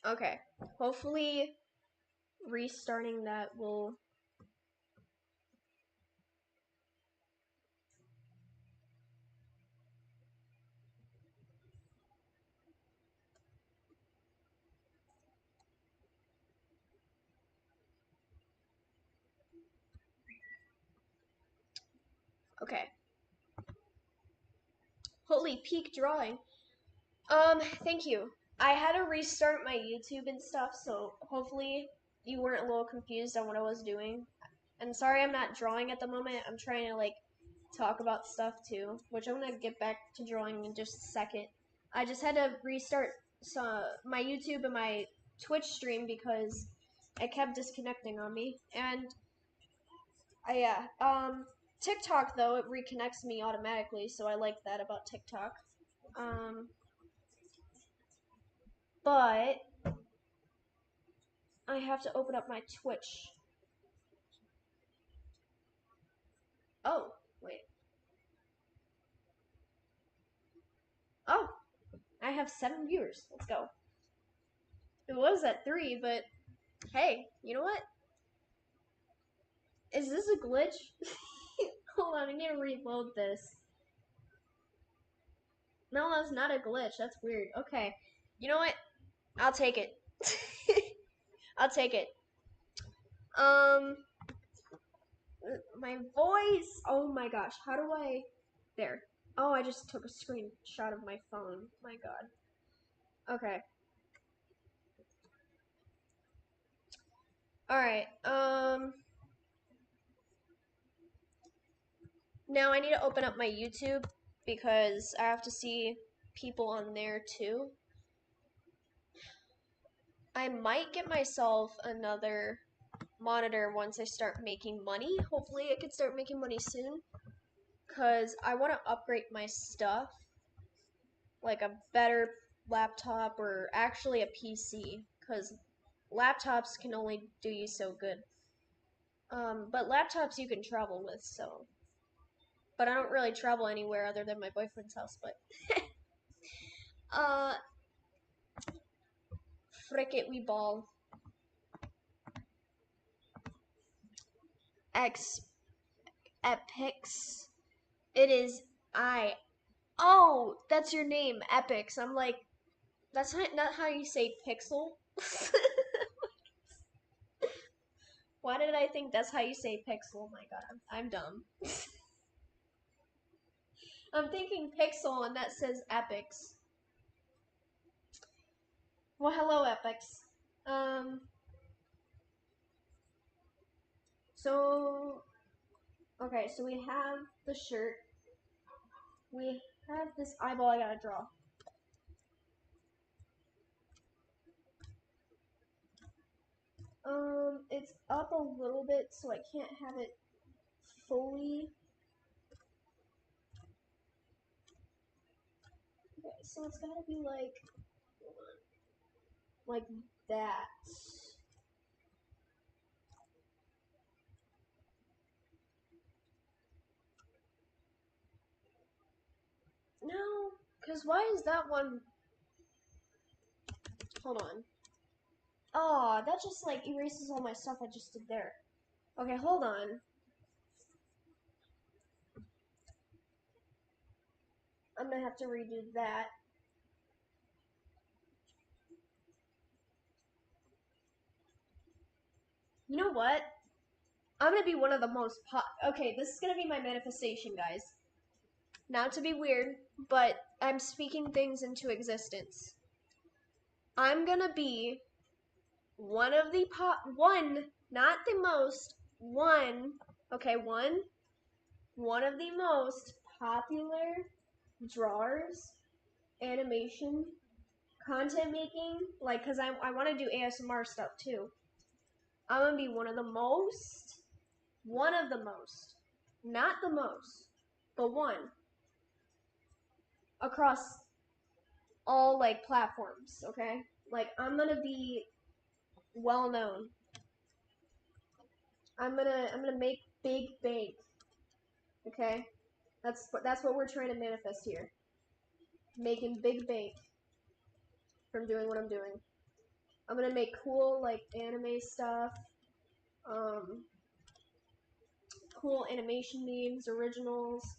Okay. Hopefully restarting that will... Okay. Holy peak drawing. Thank you. I had to restart my YouTube and stuff, so hopefully you weren't a little confused on what I was doing. And sorry I'm not drawing at the moment. I'm trying to like talk about stuff too, which I'm gonna get back to drawing in just a second. I just had to restart my YouTube and my Twitch stream because it kept disconnecting on me. And yeah, TikTok though it reconnects me automatically, so I like that about TikTok. Um, but I have to open up my Twitch. Oh, wait. Oh, I have 7 viewers. Let's go. It was at 3, but hey, you know what? Is this a glitch? Hold on, I need to reload this. No, that's not a glitch. That's weird. Okay. You know what? I'll take it. I'll take it. Um, my voice. Oh my gosh. How do I? There. Oh, I just took a screenshot of my phone. My God. Okay. All right. Now I need to open up my YouTube because I have to see people on there too. I might get myself another monitor once I start making money. Hopefully I can start making money soon. Because I want to upgrade my stuff. Like a better laptop or actually a PC. Because laptops can only do you so good. But laptops you can travel with, so. But I don't really travel anywhere other than my boyfriend's house, but. uh, frick it, we ball. X Epics. It is I. Oh, that's your name, Epics. I'm like, that's not how you say pixel. Why did I think that's how you say pixel? Oh my god, I'm dumb. I'm thinking pixel and that says epics. Well, hello, epics. Um, so, okay, so we have the shirt. We have this eyeball I gotta draw. It's up a little bit, so I can't have it fully. Okay, so it's gotta be like that. No, because why is that one? Hold on. Oh, that just like erases all my stuff I just did there. Okay, hold on. I'm gonna have to redo that. You know what? I'm gonna be one of the most okay, this is gonna be my manifestation, guys. Not to be weird, but I'm speaking things into existence. I'm gonna be one of the one, not the most, one, okay, one of the most popular drawers, animation, content making, like, cause I want to do ASMR stuff too. I'm gonna be one of the most, not the most, but one across all like platforms. Okay, like I'm gonna be well known. I'm gonna make big bank. Okay, that's what we're trying to manifest here. Making big bank from doing what I'm doing. I'm gonna make cool, like, anime stuff. Cool animation memes, originals.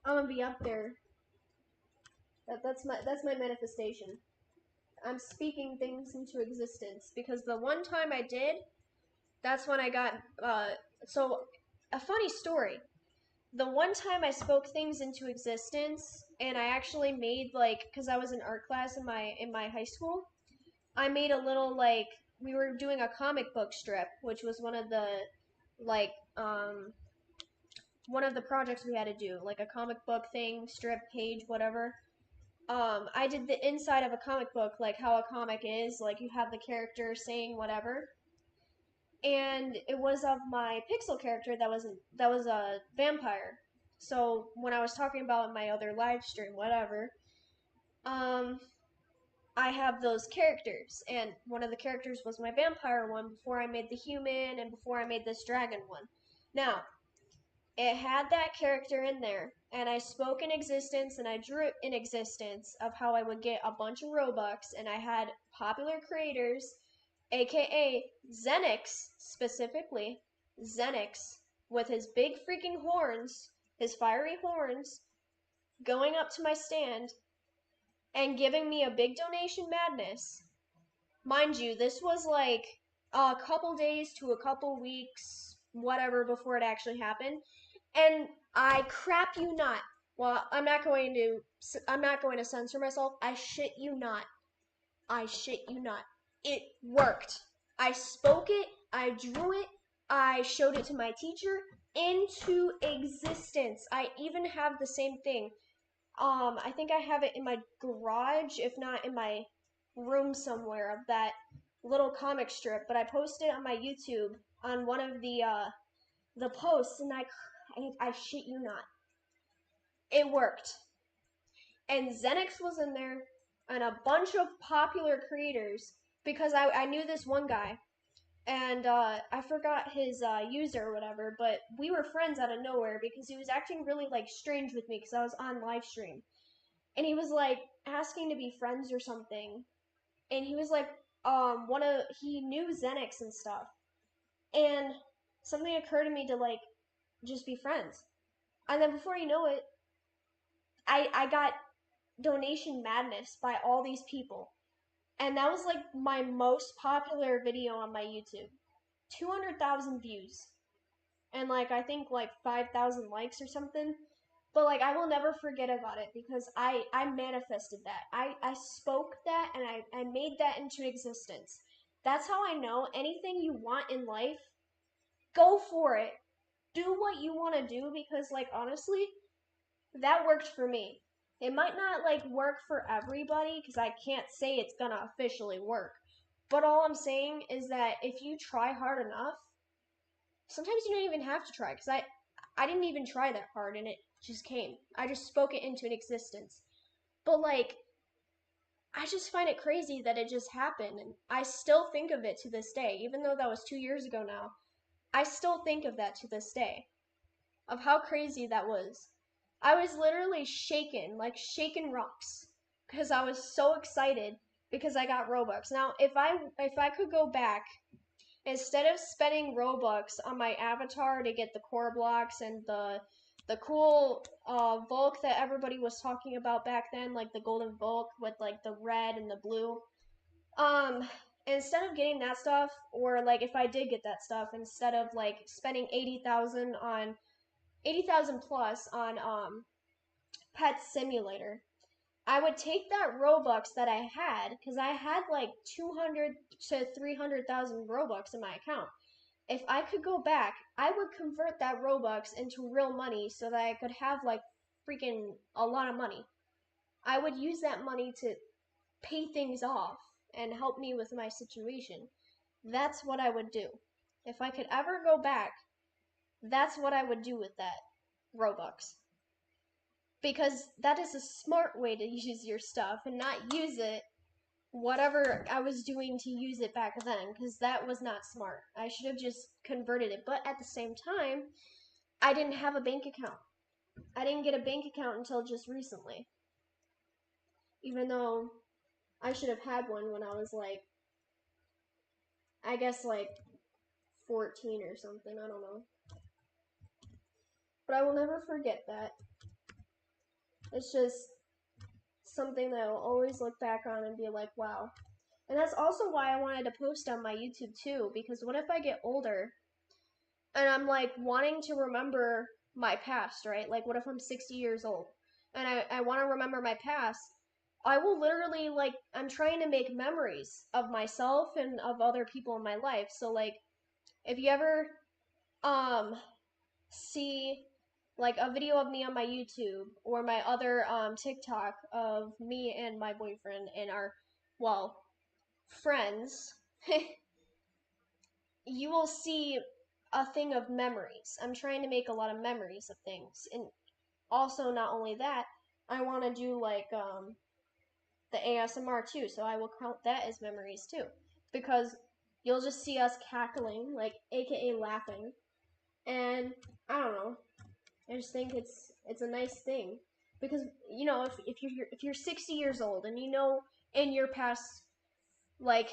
I'm gonna be up there. That's my manifestation. I'm speaking things into existence because the one time I did, that's when I got. So, a funny story. The one time I spoke things into existence, and I actually made like, because I was in art class in my high school, I made a little like we were doing a comic book strip, which was one of the like one of the projects we had to do, like a comic book thing, strip page, whatever. I did the inside of a comic book, like how a comic is, like you have the character saying whatever, and it was of my pixel character that was a vampire. So when I was talking about in my other live stream, whatever, um, I have those characters, and one of the characters was my vampire one before I made the human and before I made this dragon one. Now, it had that character in there, and I spoke in existence and I drew in existence of how I would get a bunch of Robux, and I had popular creators, aka Zenix specifically, Zenix with his big freaking horns, his fiery horns, going up to my stand and giving me a big donation madness. Mind you, this was like a couple days to a couple weeks, whatever, before it actually happened. And I crap you not. Well, I'm not going to censor myself. I shit you not. I shit you not. It worked. I spoke it, I drew it, I showed it to my teacher into existence. I even have the same thing. I think I have it in my garage, if not in my room somewhere, of that little comic strip, but I posted it on my YouTube on one of the posts, and I shit you not, it worked. And Zenix was in there, and a bunch of popular creators, because I knew this one guy, and I forgot his user or whatever, but we were friends out of nowhere because he was acting really like strange with me because I was on live stream, and he was like asking to be friends or something, and he was like he knew Zenix and stuff, and something occurred to me to like just be friends, and then before you know it, I got donation madness by all these people. And that was like my most popular video on my YouTube. 200,000 views. And like I think like 5,000 likes or something. But like I will never forget about it because I manifested that. I spoke that and I made that into existence. That's how I know anything you want in life, go for it. Do what you want to do because like honestly, that worked for me. It might not like work for everybody because I can't say it's gonna officially work. But all I'm saying is that if you try hard enough, sometimes you don't even have to try because I didn't even try that hard and it just came. I just spoke it into an existence. But like I just find it crazy that it just happened and I still think of it to this day even though that was 2 years ago now. I still think of that to this day of how crazy that was. I was literally shaken, like shaking rocks, because I was so excited because I got Robux. Now, if I could go back, instead of spending Robux on my avatar to get the core blocks and the cool Volk that everybody was talking about back then, like the golden Volk with like the red and the blue, um, instead of getting that stuff, or like if I did get that stuff, instead of like spending 80,000 plus on Pet Simulator, I would take that Robux that I had because I had like 200 to 300,000 Robux in my account. If I could go back, I would convert that Robux into real money so that I could have like freaking a lot of money. I would use that money to pay things off and help me with my situation. That's what I would do. If I could ever go back, that's what I would do with that Robux. Because that is a smart way to use your stuff and not use it whatever I was doing to use it back then, because that was not smart. I should have just converted it. But at the same time, I didn't have a bank account. I didn't get a bank account until just recently. Even though I should have had one when I was like I guess like 14 or something, I don't know. But I will never forget that. It's just something that I'll always look back on and be like, wow. And that's also why I wanted to post on my YouTube too, because what if I get older and I'm like wanting to remember my past, right? Like, what if I'm 60 years old and I want to remember my past? I will literally, like, I'm trying to make memories of myself and of other people in my life. So, like, if you ever um see like a video of me on my YouTube or my other TikTok of me and my boyfriend and our, well, friends, you will see a thing of memories. I'm trying to make a lot of memories of things. And also, not only that, I want to do like the ASMR too, so I will count that as memories too. Because you'll just see us cackling, like aka laughing. And I don't know. I just think it's a nice thing. Because you know, if you're 60 years old and you know in your past like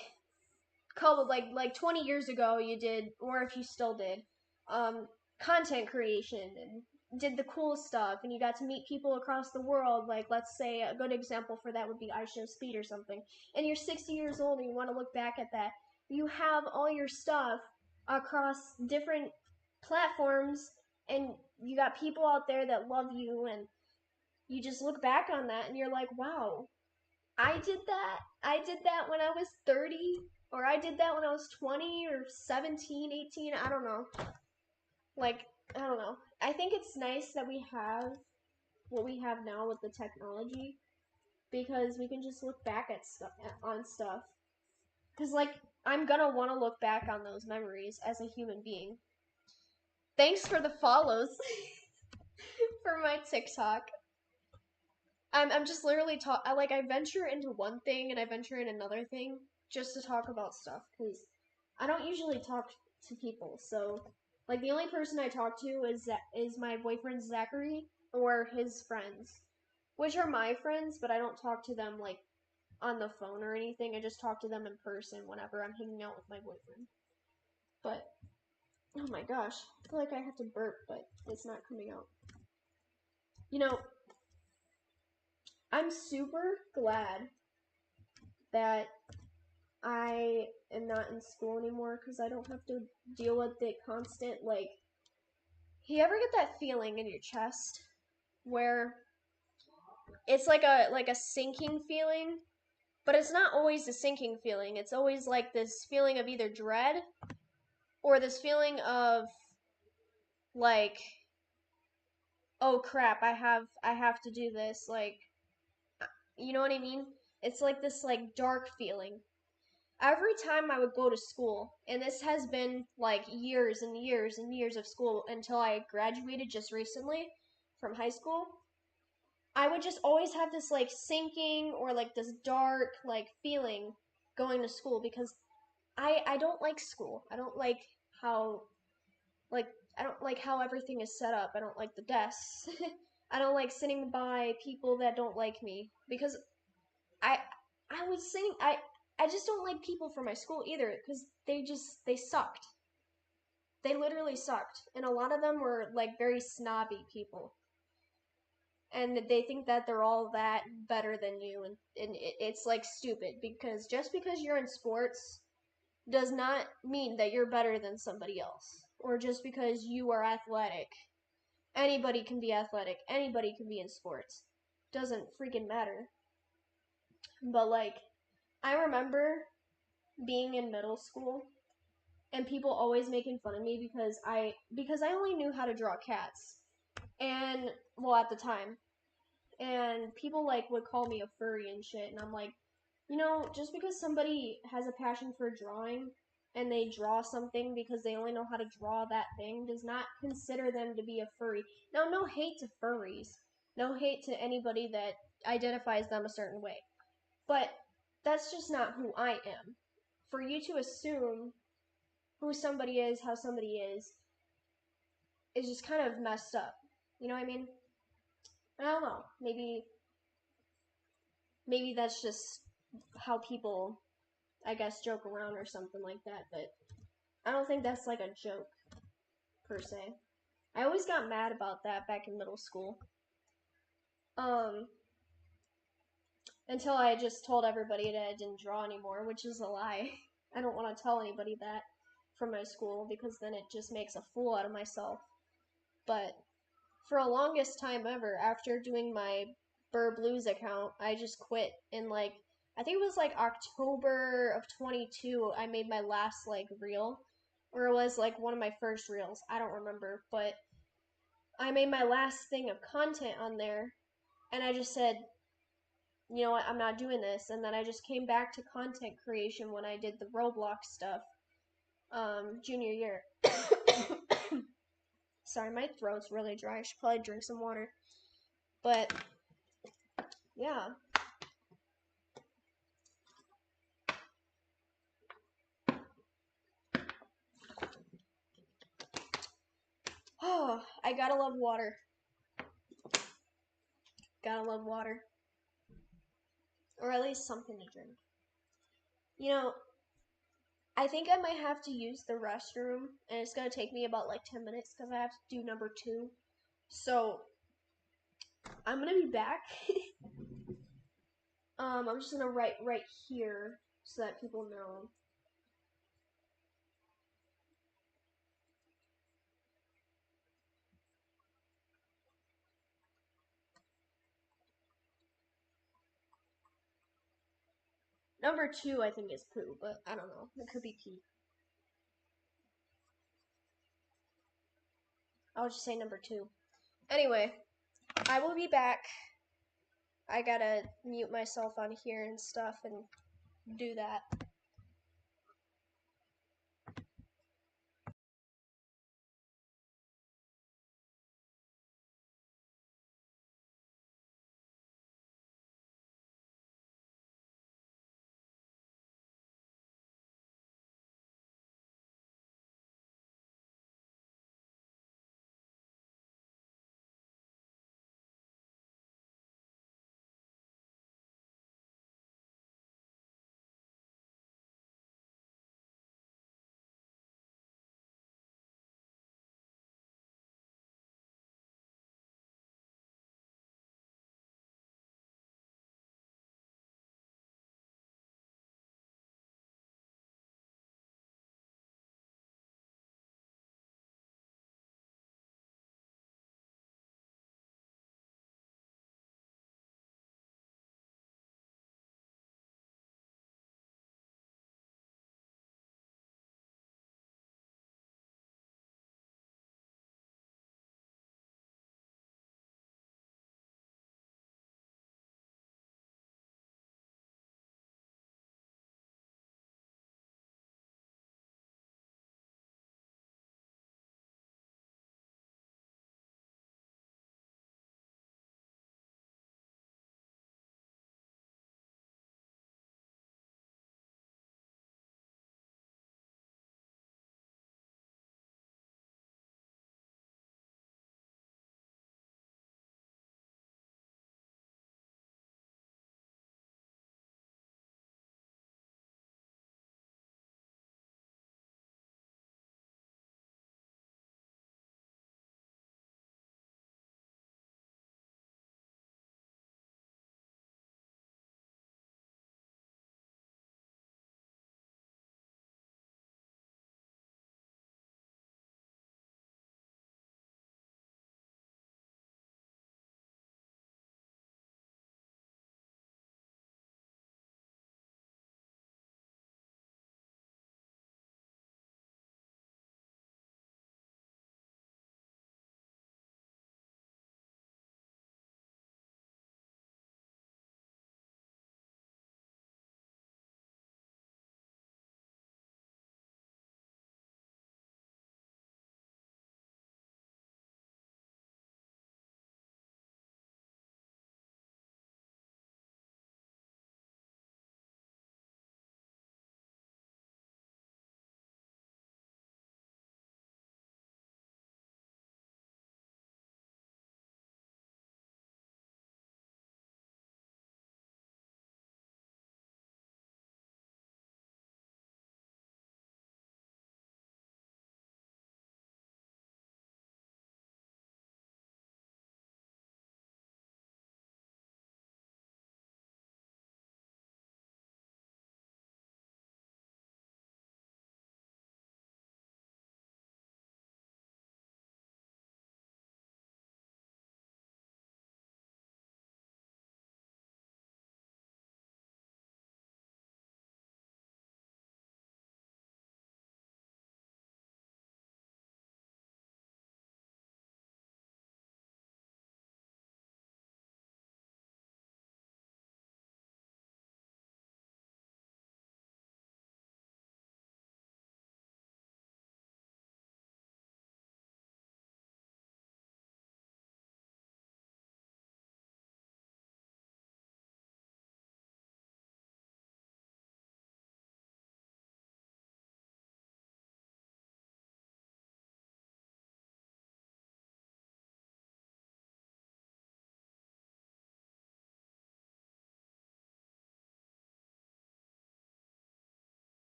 couple like 20 years ago you did, or if you still did, um content creation and did the cool stuff and you got to meet people across the world, like let's say a good example for that would be I Show Speed or something, and you're 60 years old and you want to look back at that, you have all your stuff across different platforms and you got people out there that love you, and you just look back on that and you're like, wow, I did that. I did that when I was 30, or I did that when I was 20 or 17, 18. I don't know. Like, I don't know. I think it's nice that we have what we have now with the technology because we can just look back at stuff on stuff. Cuz like I'm going to want to look back on those memories as a human being. Thanks for the follows for my TikTok. I'm just literally I venture into one thing and I venture in another thing just to talk about stuff because I don't usually talk to people. So like the only person I talk to is my boyfriend Zachary or his friends, which are my friends, but I don't talk to them like on the phone or anything. I just talk to them in person whenever I'm hanging out with my boyfriend. But oh my gosh, I feel like I have to burp, but it's not coming out. You know, I'm super glad that I am not in school anymore because I don't have to deal with the constant, like, you ever get that feeling in your chest where it's like a sinking feeling, but it's not always a sinking feeling. It's always like this feeling of either dread or this feeling of like, oh crap, I have to do this, like, you know what I mean? It's like this like dark feeling every time I would go to school, and this has been like years and years and years of school until I graduated just recently from high school, I would just always have this like sinking or like this dark like feeling going to school because I don't like school. I don't like how like I don't like how everything is set up. I don't like the desks. I don't like sitting by people that don't like me because I I was saying I just don't like people from my school either because they sucked. They literally sucked, and a lot of them were like very snobby people, and they think that they're all that better than you, and it's like stupid because just because you're in sports does not mean that you're better than somebody else, or just because you are athletic. Anybody can be athletic. Anybody can be in sports. Doesn't freaking matter. But like I remember being in middle school and people always making fun of me because I only knew how to draw cats. And well at the time. And people like would call me a furry and shit and I'm like, you know, just because somebody has a passion for drawing and they draw something because they only know how to draw that thing does not consider them to be a furry. Now, no hate to furries. No hate to anybody that identifies them a certain way. But that's just not who I am. For you to assume who somebody is, how somebody is just kind of messed up. You know what I mean? I don't know. Maybe that's just how people I guess, joke around or something like that, but I don't think that's like a joke, per se. I always got mad about that back in middle school. Um, until I just told everybody that I didn't draw anymore, which is a lie. I don't want to tell anybody that from my school because then it just makes a fool out of myself. But for the longest time ever, after doing my Burr Blues account, I just quit in like I think it was like October of 22. I made my last like reel, or it was like one of my first reels. I don't remember, but I made my last thing of content on there, and I just said, you know what, I'm not doing this. And then I just came back to content creation when I did the Roblox stuff, junior year. Sorry, my throat's really dry. I should probably drink some water. But yeah. Oh, I gotta love water. Gotta love water. Or at least something to drink. You know, I think I might have to use the restroom, and it's gonna take me about like 10 minutes because I have to do number 2. So, I'm gonna be back. I'm just gonna write right here so that people know. Number 2, I think, is poo, but I don't know. It could be pee. I'll just say number 2. Anyway, I will be back. I gotta mute myself on here and stuff and do that.